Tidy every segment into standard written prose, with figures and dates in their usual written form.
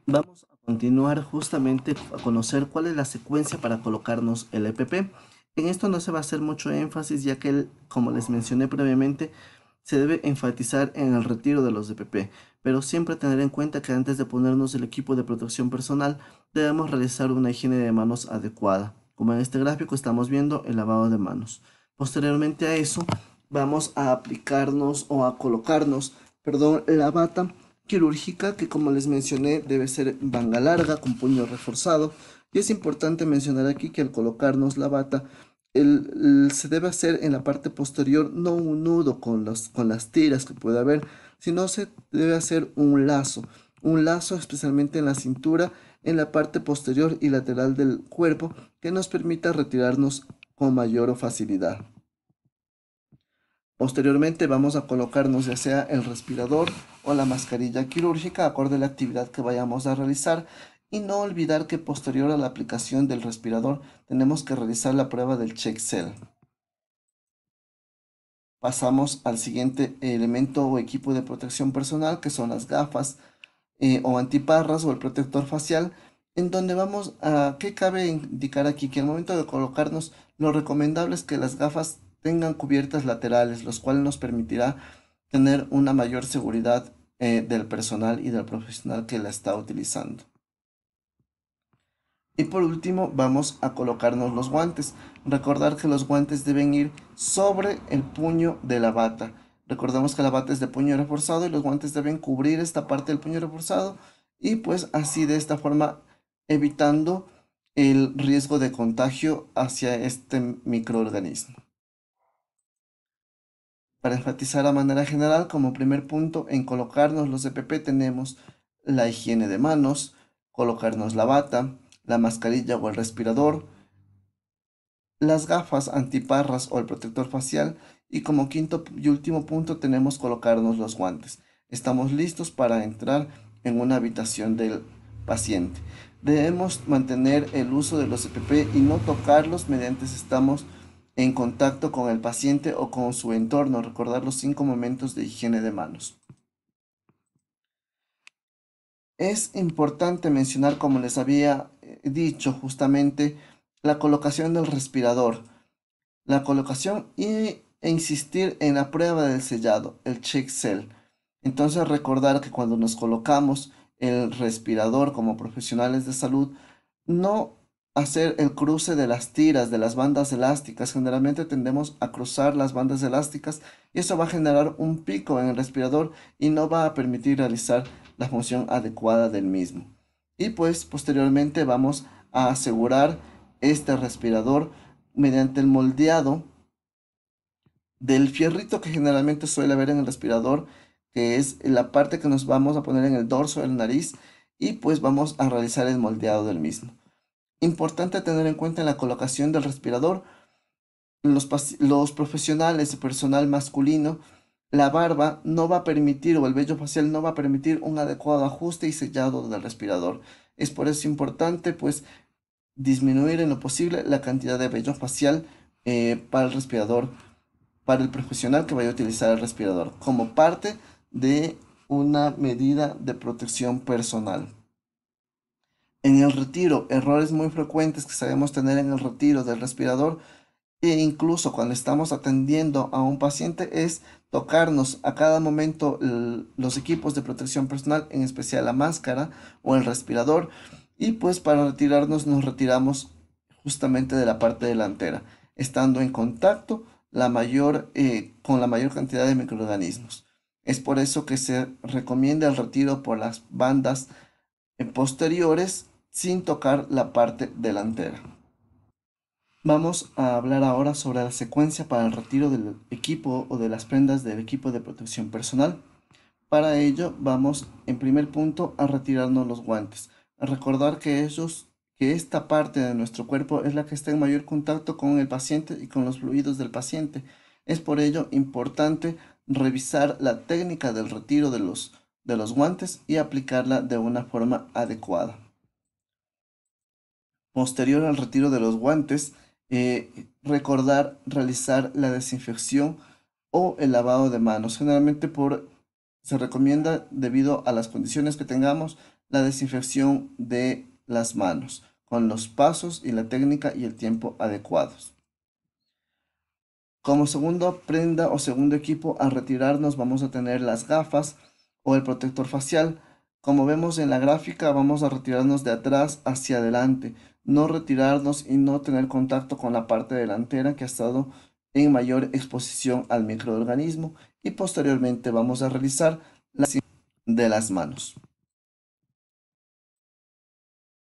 Vamos a continuar justamente a conocer cuál es la secuencia para colocarnos el EPP. En esto no se va a hacer mucho énfasis ya que, como les mencioné previamente, se debe enfatizar en el retiro de los EPP, pero siempre tener en cuenta que antes de ponernos el equipo de protección personal debemos realizar una higiene de manos adecuada. Como en este gráfico estamos viendo el lavado de manos. Posteriormente a eso vamos a aplicarnos o a colocarnos, perdón, la bata quirúrgica que, como les mencioné, debe ser manga larga con puño reforzado. Y es importante mencionar aquí que al colocarnos la bata se debe hacer en la parte posterior, no un nudo con las tiras que puede haber, sino se debe hacer un lazo especialmente en la cintura, en la parte posterior y lateral del cuerpo, que nos permita retirarnos con mayor facilidad. Posteriormente vamos a colocarnos ya sea el respirador o la mascarilla quirúrgica acorde a la actividad que vayamos a realizar, y no olvidar que posterior a la aplicación del respirador tenemos que realizar la prueba del check cell. Pasamos al siguiente elemento o equipo de protección personal, que son las gafas o antiparras o el protector facial, en donde vamos a, ¿qué cabe indicar aquí? Que al momento de colocarnos, lo recomendable es que las gafas tengan cubiertas laterales, los cuales nos permitirá tener una mayor seguridad del personal y del profesional que la está utilizando. Y por último, vamos a colocarnos los guantes. Recordar que los guantes deben ir sobre el puño de la bata. Recordemos que la bata es de puño reforzado y los guantes deben cubrir esta parte del puño reforzado, y pues así de esta forma evitando el riesgo de contagio hacia este microorganismo. Para enfatizar a manera general, como primer punto en colocarnos los EPP tenemos la higiene de manos, colocarnos la bata, la mascarilla o el respirador, las gafas antiparras o el protector facial, y como quinto y último punto tenemos colocarnos los guantes. Estamos listos para entrar en una habitación del paciente. Debemos mantener el uso de los EPP y no tocarlos mediante estamos en contacto con el paciente o con su entorno. Recordar los 5 momentos de higiene de manos. Es importante mencionar, como les había dicho justamente, la colocación del respirador. La colocación e insistir en la prueba del sellado, el check cell. Entonces recordar que cuando nos colocamos el respirador como profesionales de salud, no hacer el cruce de las tiras, de las bandas elásticas. Generalmente tendemos a cruzar las bandas elásticas y eso va a generar un pico en el respirador y no va a permitir realizar la función adecuada del mismo. Y pues posteriormente vamos a asegurar este respirador mediante el moldeado del fierrito que generalmente suele haber en el respirador, que es la parte que nos vamos a poner en el dorso de la nariz, y pues vamos a realizar el moldeado del mismo. Importante tener en cuenta en la colocación del respirador, los profesionales, el personal masculino, la barba no va a permitir, o el vello facial no va a permitir un adecuado ajuste y sellado del respirador. Es por eso importante pues disminuir en lo posible la cantidad de vello facial para el respirador, para el profesional que vaya a utilizar el respirador, como parte de una medida de protección personal. En el retiro, errores muy frecuentes que sabemos tener en el retiro del respirador e incluso cuando estamos atendiendo a un paciente es tocarnos a cada momento los equipos de protección personal, en especial la máscara o el respirador, y pues para retirarnos nos retiramos justamente de la parte delantera, estando en contacto con la mayor cantidad de microorganismos. Es por eso que se recomienda el retiro por las bandas posteriores sin tocar la parte delantera. Vamos a hablar ahora sobre la secuencia para el retiro del equipo o de las prendas del equipo de protección personal. Para ello vamos en primer punto a retirarnos los guantes. A recordar que esta parte de nuestro cuerpo es la que está en mayor contacto con el paciente y con los fluidos del paciente. Es por ello importante revisar la técnica del retiro de los guantes y aplicarla de una forma adecuada. Posterior al retiro de los guantes, recordar realizar la desinfección o el lavado de manos. Se recomienda, debido a las condiciones que tengamos, la desinfección de las manos, con los pasos y la técnica y el tiempo adecuados. Como segunda prenda o segundo equipo, al retirarnos vamos a tener las gafas o el protector facial. Como vemos en la gráfica, vamos a retirarnos de atrás hacia adelante, no retirarnos y no tener contacto con la parte delantera que ha estado en mayor exposición al microorganismo, y posteriormente vamos a realizar la de las manos.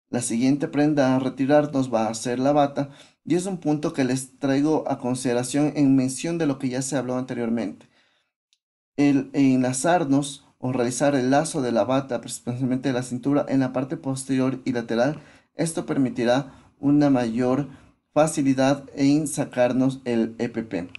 La siguiente prenda a retirarnos va a ser la bata, y es un punto que les traigo a consideración en mención de lo que ya se habló anteriormente. El enlazarnos o realizar el lazo de la bata, principalmente de la cintura, en la parte posterior y lateral, esto permitirá una mayor facilidad en sacarnos el EPP.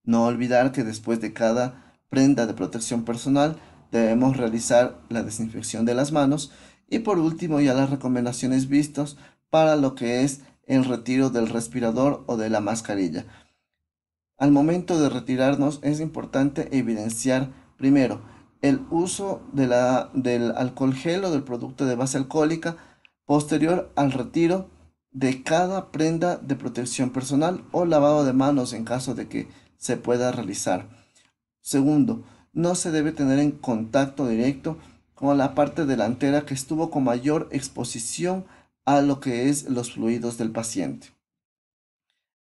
No olvidar que después de cada prenda de protección personal debemos realizar la desinfección de las manos, y por último ya las recomendaciones vistas para lo que es el retiro del respirador o de la mascarilla. Al momento de retirarnos es importante evidenciar primero el uso del alcohol gel o del producto de base alcohólica posterior al retiro de cada prenda de protección personal o lavado de manos en caso de que se pueda realizar. Segundo, no se debe tener en contacto directo con la parte delantera que estuvo con mayor exposición a lo que es los fluidos del paciente.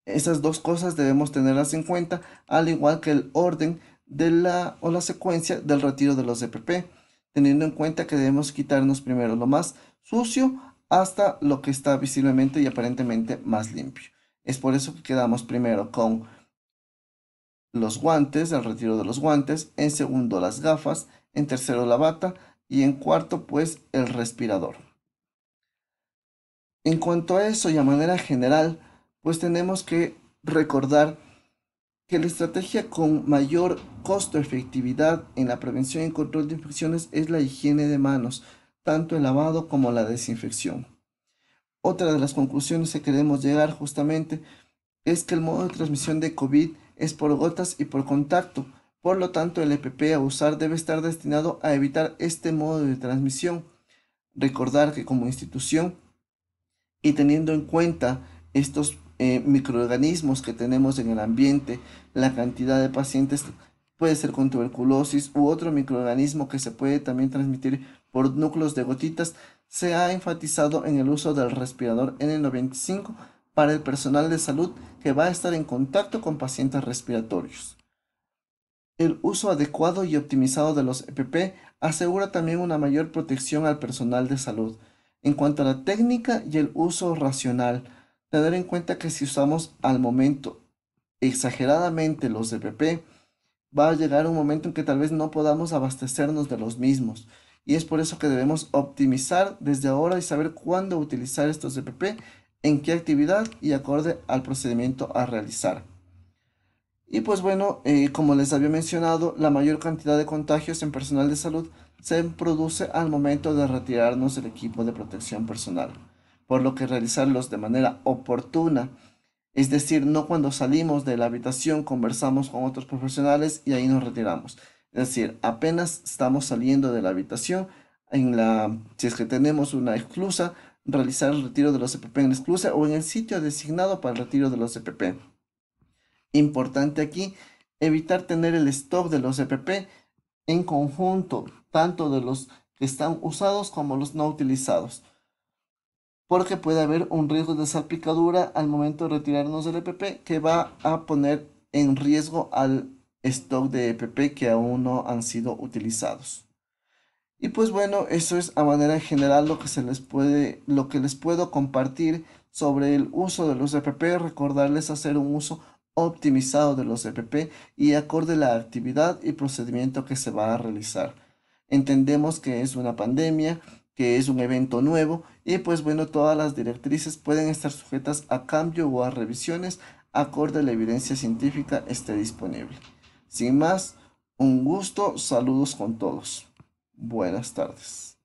Esas dos cosas debemos tenerlas en cuenta, al igual que el orden de la secuencia del retiro de los EPP, teniendo en cuenta que debemos quitarnos primero lo más sucio hasta lo que está visiblemente y aparentemente más limpio. Es por eso que quedamos primero con los guantes, el retiro de los guantes, en segundo las gafas, en tercero la bata y en cuarto pues el respirador. En cuanto a eso y a manera general, pues tenemos que recordar que la estrategia con mayor costo-efectividad en la prevención y control de infecciones es la higiene de manos, tanto el lavado como la desinfección. Otra de las conclusiones que queremos llegar justamente es que el modo de transmisión de COVID es por gotas y por contacto. Por lo tanto, el EPP a usar debe estar destinado a evitar este modo de transmisión. Recordar que como institución y teniendo en cuenta estos microorganismos que tenemos en el ambiente, la cantidad de pacientes puede ser con tuberculosis u otro microorganismo que se puede también transmitir por núcleos de gotitas, se ha enfatizado en el uso del respirador N95 para el personal de salud que va a estar en contacto con pacientes respiratorios. El uso adecuado y optimizado de los EPP asegura también una mayor protección al personal de salud. En cuanto a la técnica y el uso racional, tener en cuenta que si usamos al momento exageradamente los EPP, va a llegar un momento en que tal vez no podamos abastecernos de los mismos. Y es por eso que debemos optimizar desde ahora y saber cuándo utilizar estos EPP, en qué actividad y acorde al procedimiento a realizar. Y pues bueno, como les había mencionado, la mayor cantidad de contagios en personal de salud se produce al momento de retirarnos del equipo de protección personal, por lo que realizarlos de manera oportuna, es decir, no cuando salimos de la habitación conversamos con otros profesionales y ahí nos retiramos. Es decir, apenas estamos saliendo de la habitación, si es que tenemos una exclusa, realizar el retiro de los EPP en la exclusa o en el sitio designado para el retiro de los EPP. Importante aquí, evitar tener el stock de los EPP en conjunto, tanto de los que están usados como los no utilizados, porque puede haber un riesgo de salpicadura al momento de retirarnos del EPP que va a poner en riesgo al stock de EPP que aún no han sido utilizados. Y pues bueno, eso es a manera general lo que les puedo compartir sobre el uso de los EPP. Recordarles hacer un uso optimizado de los EPP y acorde la actividad y procedimiento que se va a realizar. Entendemos que es una pandemia, que es un evento nuevo y pues bueno, todas las directrices pueden estar sujetas a cambio o a revisiones acorde a la evidencia científica esté disponible. Sin más, un gusto, saludos con todos. Buenas tardes.